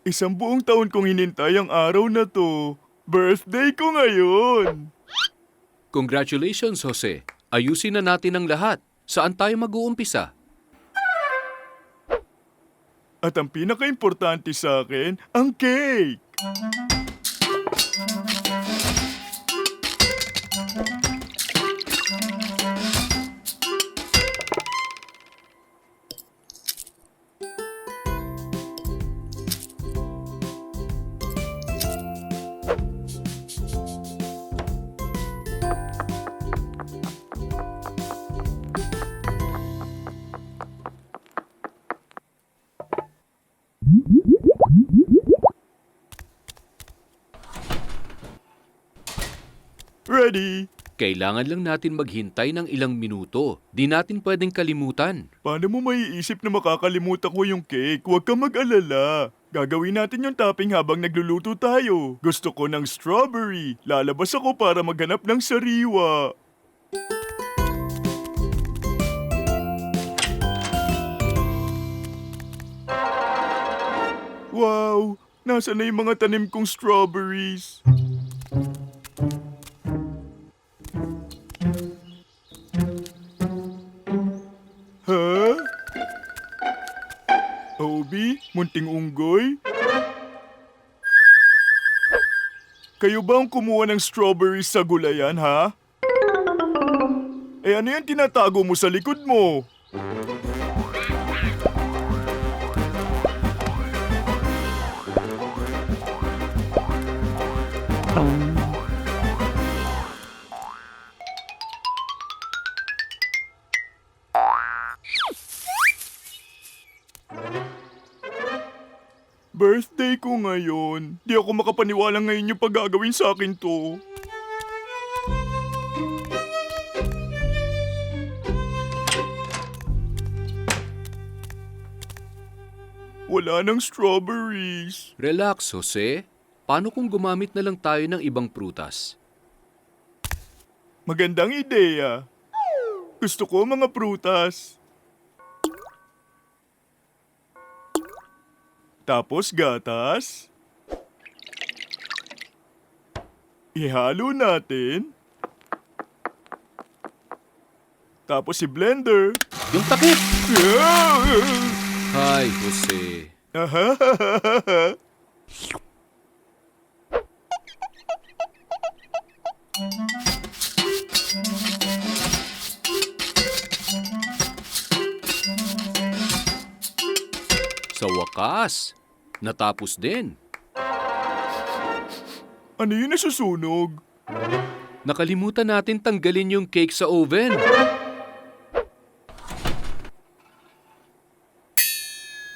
Isang buong taon kong hinintay ang araw na to. Birthday ko ngayon! Congratulations, Jose. Ayusin na natin ang lahat. Saan tayo mag-uumpisa? At ang pinaka-importante sa akin, ang cake! Ready! Kailangan lang natin maghintay ng ilang minuto. Di natin pwedeng kalimutan. Paano mo maiisip na makakalimutan ko yung cake? Huwag kang mag-alala. Gagawin natin yung topping habang nagluluto tayo. Gusto ko ng strawberry. Lalabas ako para maghanap ng sariwa. Wow! Nasaan na yung mga tanim kong strawberries? Ha? Obi? Munting unggoy? Kayo ba ang kumuha ng strawberries sa gulayan, ha? Eh ano yan tinatago mo sa likod mo? Birthday ko ngayon. Di ako makapaniwala ngayon yung paggagawin sa akin to. Wala nang strawberries. Relax, Jose. Paano kung gumamit na lang tayo ng ibang prutas? Magandang ideya. Gusto ko mga prutas. Tapos gatas. Ihalo natin. Tapos i-blender. Yung takip! Hi, Jose. Sa wakas, natapos din. Ano yun nasusunog? Nakalimutan natin tanggalin yung cake sa oven.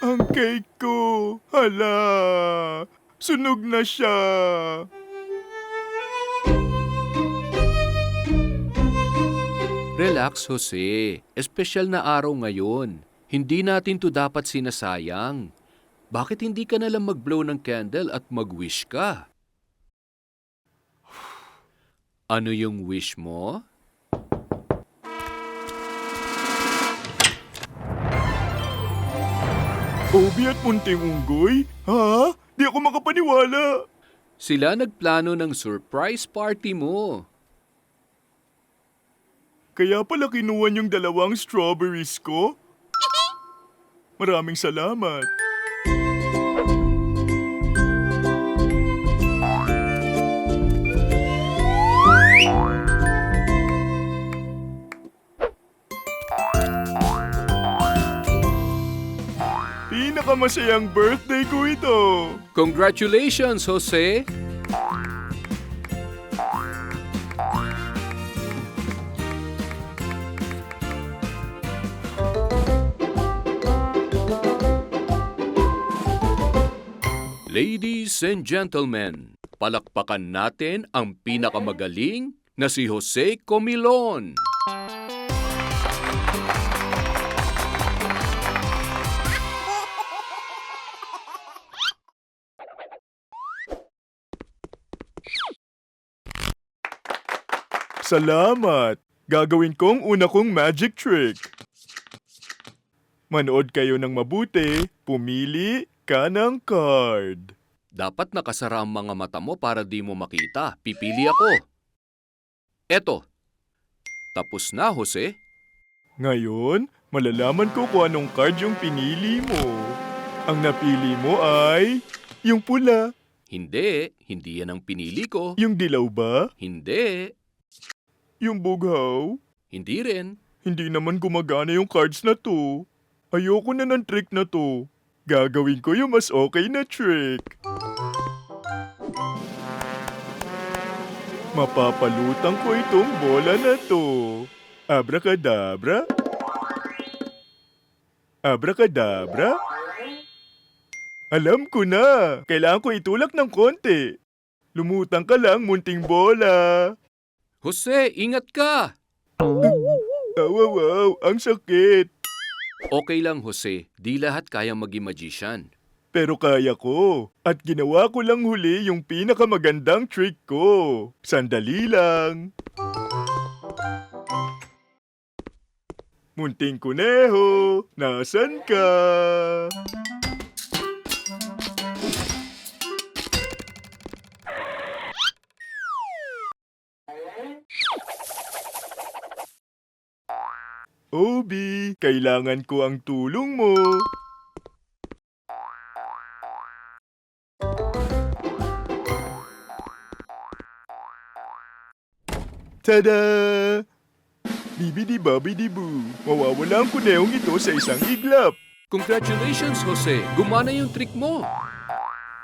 Ang cake ko! Hala! Sunog na siya! Relax, Jose. Espesyal na araw ngayon. Hindi natin to dapat sinasayang. Bakit hindi ka nalang mag-blow ng candle at mag-wish ka? Ano yung wish mo? Obi at munting unggoy? Ha? Di ako makapaniwala. Sila nagplano ng surprise party mo. Kaya pala kinuha yung dalawang strawberries ko? Maraming salamat. Pinakamasayang birthday ko ito. Congratulations, Jose! Ladies and gentlemen, palakpakan natin ang pinakamagaling na si Jose Comilon. Salamat! Gagawin kong una kong magic trick. Manood kayo ng mabuti, pumili, ka ng card. Dapat nakasara ang mga mata mo para di mo makita. Pipili ako. Eto. Tapos na, Jose. Ngayon, malalaman ko kung anong card yung pinili mo. Ang napili mo ay yung pula. Hindi yan ang pinili ko. Yung dilaw ba? Hindi, Yung bughaw? hindi rin. Hindi naman gumagana yung cards na to. Ayoko na ng trick na to. Gagawin ko yung mas okay na trick. Mapapalutang ko itong bola na to. Abracadabra? Abracadabra? Alam ko na. Kailangan ko itulak ng konti. Lumutang ka lang, munting bola. Jose, ingat ka! Wow, ang sakit. Okay lang, Jose. Di lahat kaya maging magician. Pero kaya ko. At ginawa ko lang huli yung pinakamagandang trick ko. Sandali lang. Munting kuneho, nasan ka? Obi, kailangan ko ang tulong mo. Tada! Bibidi-babidi-boo. Mawawala ang kunehong ito sa isang iglap. Congratulations, Jose. Gumana yung trick mo.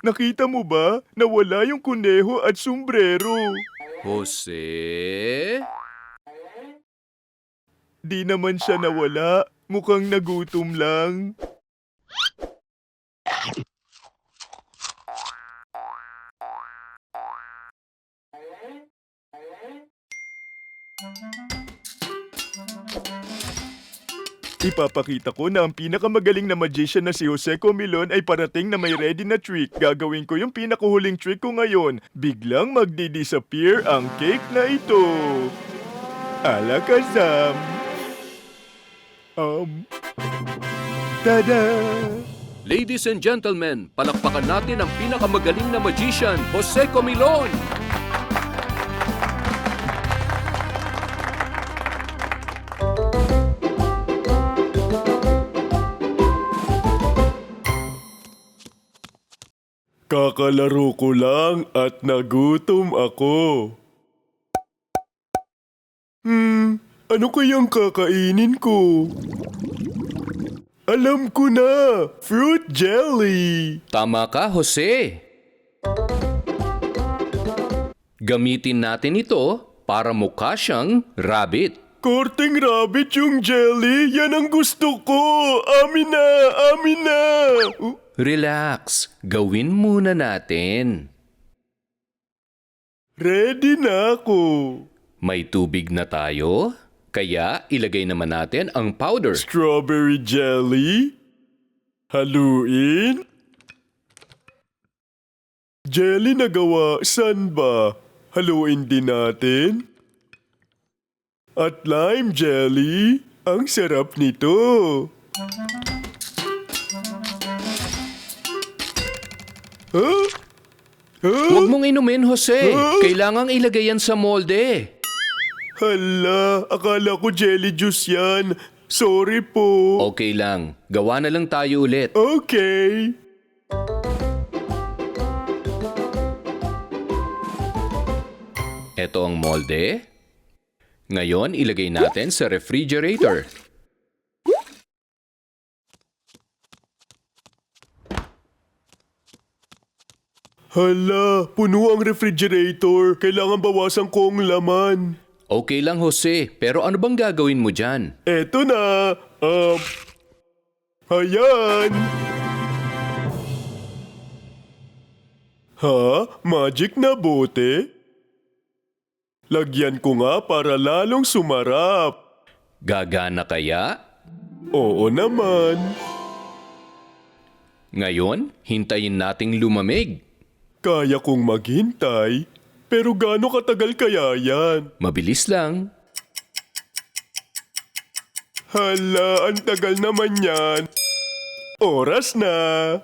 Nakita mo ba? Nawala yung kuneho at sombrero. Jose? Di naman siya nawala. Mukhang nagutom lang. Ipapakita ko na ang pinakamagaling na magician na si Jose Comilon ay parating na may ready na trick. Gagawin ko yung pinakahuling trick ko ngayon. Biglang magdi-disappear ang cake na ito. Alakazam! Tada! Ladies and gentlemen, palakpakan natin ang pinakamagaling na magician, Jose Comilon! Kakalaro ko lang at nagutom ako. Ano kayang kakainin ko? Alam ko na! Fruit jelly! Tama ka, Jose. Gamitin natin ito para mukha siyang rabbit. Korting rabbit yung jelly! Yan ang gusto ko! Amin na! Amin na! Relax, gawin muna natin. Ready na ako! May tubig na tayo, kaya ilagay naman natin ang powder. Strawberry jelly? Haluin? Jelly na gawa, saan ba? Haluin din natin? At lime jelly? Ang sarap nito! Huh? Huh? Huwag mong inumin, Jose. Kailangang ilagay yan sa molde. Hala, akala ko jelly juice yan. Sorry po. Okay lang, gawa na lang tayo ulit. Okay. Ito ang molde. Ngayon, ilagay natin sa refrigerator. Hala, puno ang refrigerator. Kailangan bawasan ko ang laman. Okay lang, Jose. Pero ano bang gagawin mo dyan? Eto na. Ayan. Ha? Magic na bote? Lagyan ko nga para lalong sumarap. Gagana kaya? Oo naman. Ngayon, hintayin nating lumamig. Kaya kong maghintay, pero gaano katagal kaya yan? Mabilis lang. Hala, ang tagal naman yan. Oras na.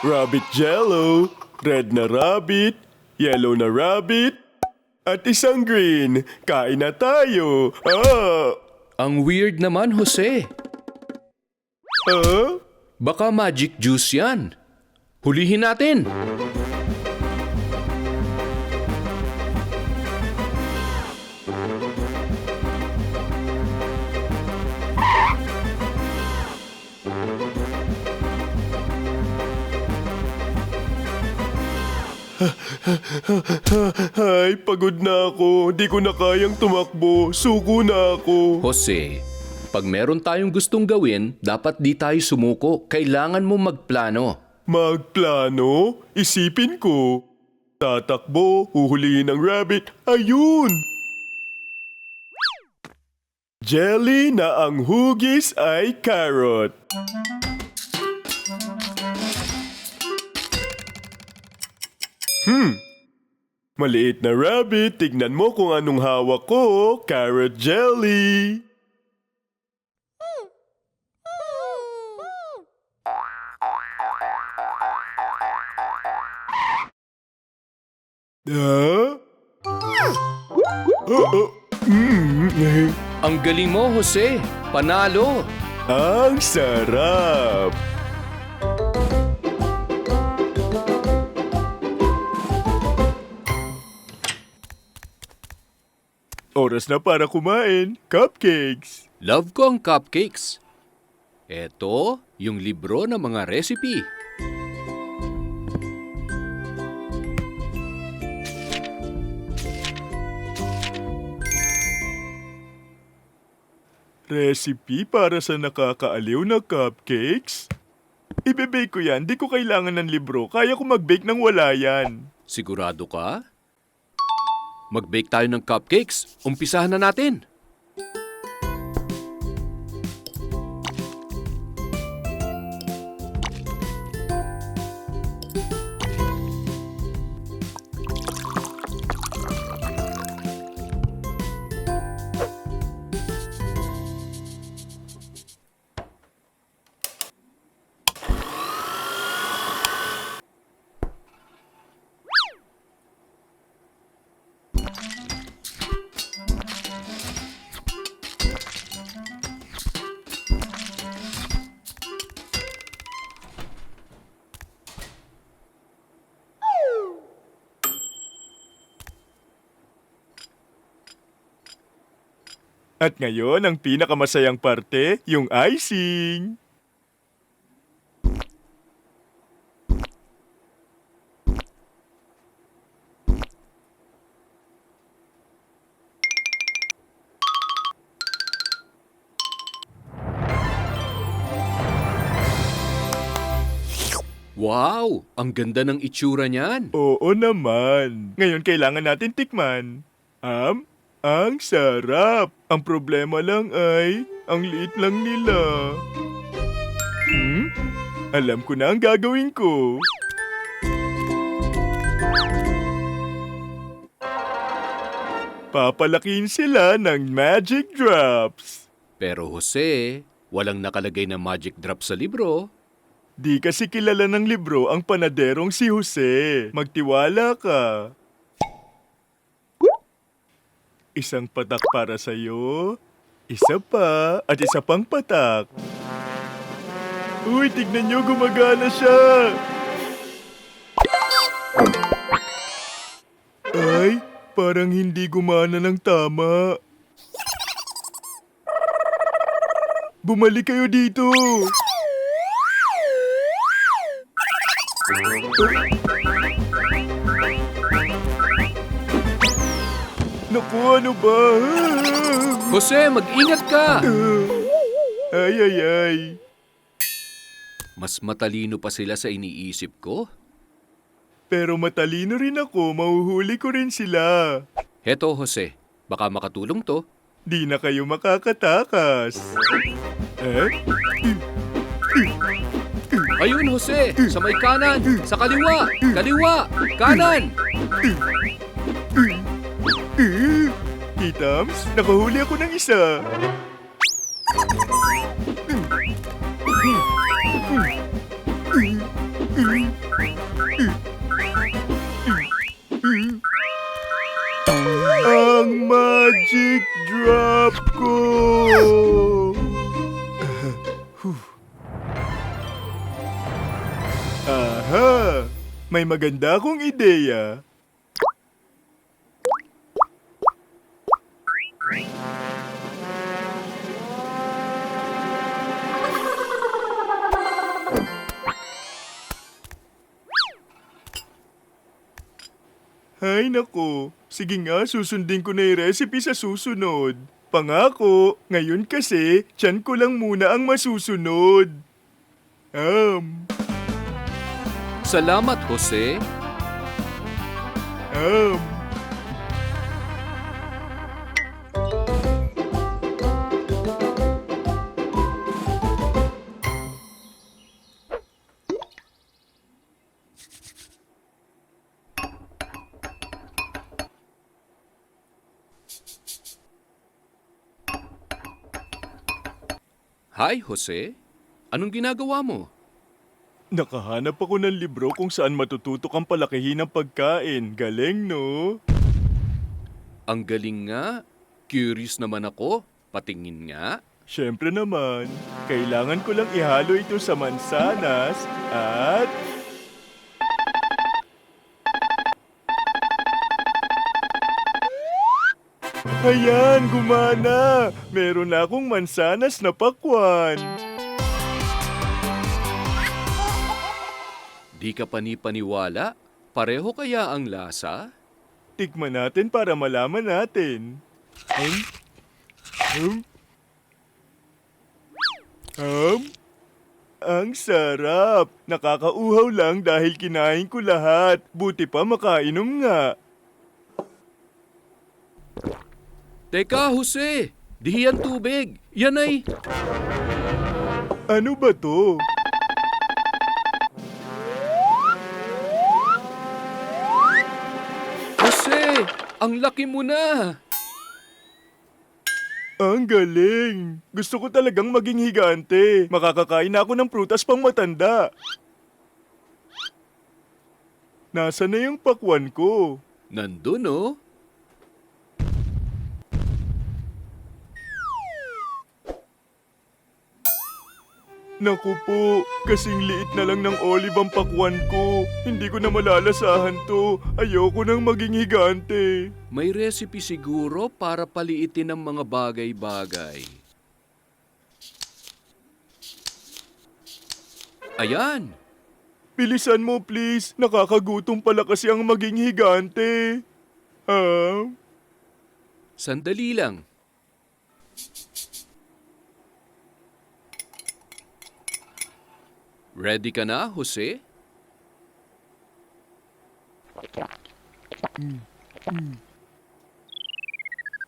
rabbit jello, red na rabbit, yellow na rabbit, at isang green. Kain na tayo. Ang weird naman, Jose. Baka magic juice yan. Hulihin natin. Ay, pagod na ako. Di ko na kayang tumakbo. Suko na ako. Jose, pag meron tayong gustong gawin, dapat di tayo sumuko. Kailangan mo magplano. Magplano? Isipin ko. Tatakbo, huhulihin ng rabbit. Ayun! Jelly na ang hugis ay carrot. Maliit na rabbit, tignan mo kung anong hawak ko. Carrot jelly. Ang galing mo, Jose. Panalo. Ang sarap! Oras na para kumain. Cupcakes. Love ko ang cupcakes. Eto, yung libro ng mga recipe. Recipe para sa nakakaaliw na cupcakes? Ibebake ko yan, di ko kailangan ng libro. Kaya ko mag-bake nang wala yan. Sigurado ka? Mag-bake tayo ng cupcakes. Umpisahan na natin. At ngayon, ang pinakamasayang parte, yung icing. Wow! Ang ganda ng itsura niyan. Oo naman. Ngayon kailangan natin tikman. Ang sarap. Ang problema lang ay, ang liit lang nila. Alam ko na ang gagawin ko. Papalakin sila ng magic drops. Pero Jose, walang nakalagay na magic drop sa libro. Di kasi kilala ng libro ang panaderong si Jose. Magtiwala ka. Isang patak para sa'yo, isa pa, at isa pang patak. Uy, tignan nyo, gumagana siya! Ay, parang hindi gumana ng tama. Bumalik kayo dito! Naku, ano ba? Jose, mag-ingat ka! Ay. Mas matalino pa sila sa iniisip ko. Pero matalino rin ako, mahuhuli ko rin sila. Heto, Jose, baka makatulong to. Di na kayo makakatakas. Ayun, Jose, sa may kanan, sa kaliwa, kanan! Kitams, nakahuli ako ng isa. Ang magic drop ko! Aha! May maganda akong ideya. Hay nako, sige nga susundin ko na yung recipe sa susunod. Pangako, ngayon kasi, tiyan ko lang muna ang masusunod. Um, Salamat, Jose. um. Hi, Jose. Anong ginagawa mo? Nakahanap ako ng libro kung saan matututok ang palakihin ng pagkain. Galing, no? Ang galing nga. Curious naman ako. Patingin nga. Siyempre naman, kailangan ko lang ihalo ito sa mansanas at... Ayan, gumana! Meron na akong mansanas na pakwan. Di ka panipaniwala? Pareho kaya ang lasa? Tikman natin para malaman natin. Um? Um? Ang sarap! Nakakauhaw lang dahil kinain ko lahat. Buti pa makainom nga. Teka, Jose! Di yan tubig! Yan ay... Ano ba to? Jose! Ang laki mo na! Ang galing! Gusto ko talagang maging higante. Makakakain na ako ng prutas pang matanda. Nasaan na yung pakwan ko? Nandun, oh. Naku po, kasing liit na lang ng olive ang pakwan ko. Hindi ko na malalasahan to. Ayoko nang maging higante. May recipe siguro para paliitin ang mga bagay-bagay. Ayan! Bilisan mo please. Nakakagutom pala kasi ang maging higante. Sandali lang. Ready ka na, Jose?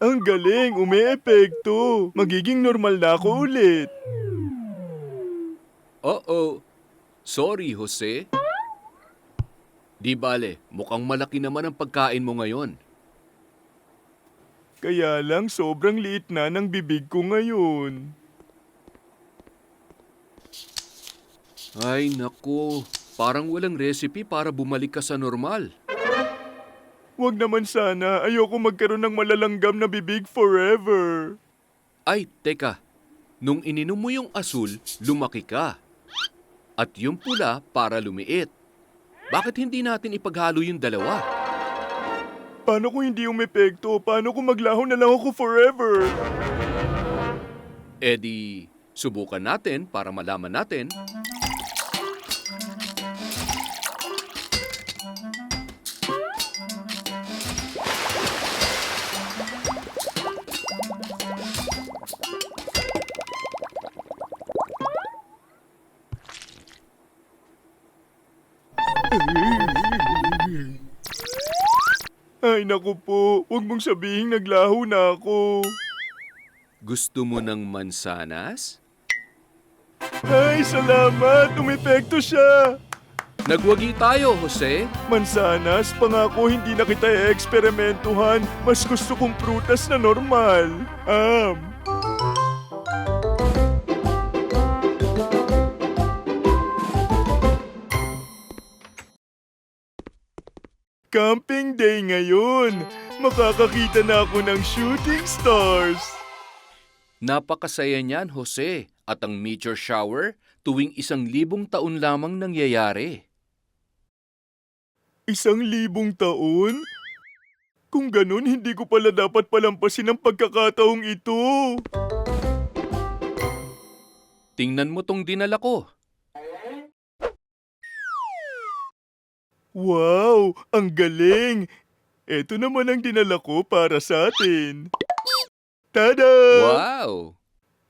Ang galing, umeepekto. Magiging normal na ako ulit. Oh. Sorry, Jose. Di bale, mukhang malaki naman ang pagkain mo ngayon. Kaya lang sobrang liit na ng bibig ko ngayon. Ay, naku. Parang walang recipe para bumalik ka sa normal. Wag naman sana, ayoko magkaroon ng malalanggam na bibig forever. Ay, teka. Nung ininom mo yung asul, lumaki ka. At yung pula para lumiit. Bakit hindi natin ipaghalo yung dalawa? Paano kung hindi umepekto? Paano kung maglaho na lang ako forever? E di, subukan natin para malaman natin. Ay naku po, wag mong sabihin naglaho na ako. Gusto mo ng mansanas? Ay, salamat! Umepekto siya! Nagwagi tayo, Jose. Mansanas, pangako hindi na kita e-eksperimentuhan. Mas gusto kong prutas na normal. Camping day ngayon. Makakakita na ako ng shooting stars. Napakasaya niyan, Jose. At ang meteor shower, tuwing 1,000 taon lamang nangyayari. 1,000 taon? Kung ganun, hindi ko pala dapat palampasin ang pagkakataong ito. Tingnan mo tong dinala ko. Wow, ang galing! Ito naman ang dinala ko para sa atin. Tada! Wow!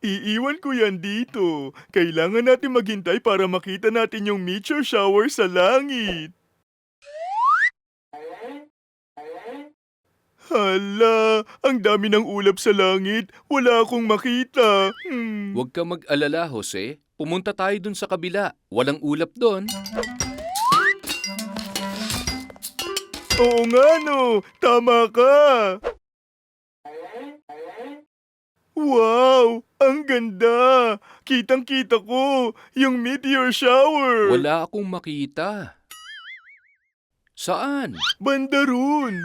Iiwan ko yan dito. Kailangan natin maghintay para makita natin yung meteor shower sa langit. Hala, ang dami ng ulap sa langit. Wala akong makita. Huwag ka mag-alala, Jose. Pumunta tayo dun sa kabila. Walang ulap doon. Oo nga no, tama ka. Wow, ang ganda. Kitang-kita ko yung meteor shower. Wala akong makita. Saan? Banda ron.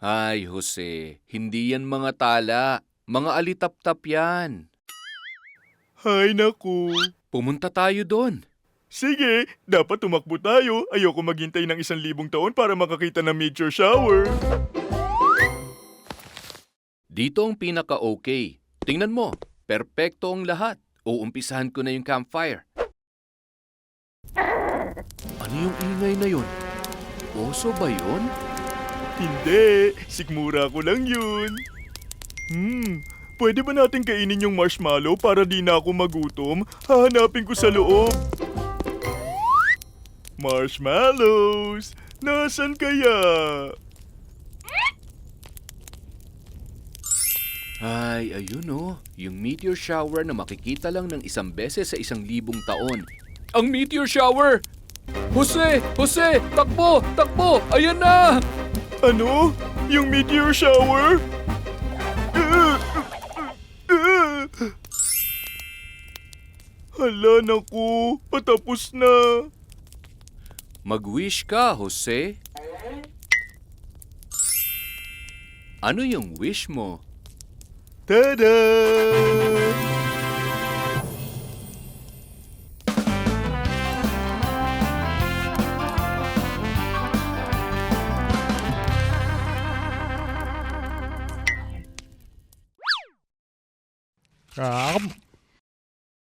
Ay, Jose, hindi yan mga tala. Mga alitap-tap yan. Hay naku. Pumunta tayo doon. Sige, dapat tumakbo tayo. Ayoko maghintay ng 1,000 taon para makakita ng meteor shower. Dito ang pinaka-okay. Tingnan mo, perpekto ang lahat. Uumpisahan ko na yung campfire. Ano yung ingay na yun? Oso ba yun? Hindi, sikmura ko lang yun. Pwede ba natin kainin yung marshmallow para di na ako magutom? Hahanapin ko sa loob. Marshmallows! Nasaan kaya? Ay, ayun oh. Yung meteor shower na makikita lang ng 1 beses sa 1,000 taon. Ang meteor shower! Jose! Jose! Takbo! Takbo! Ayan na! Ano? Yung meteor shower? Hala naku, patapos na. Mag-wish ka, Jose. Ano yung wish mo? Tada!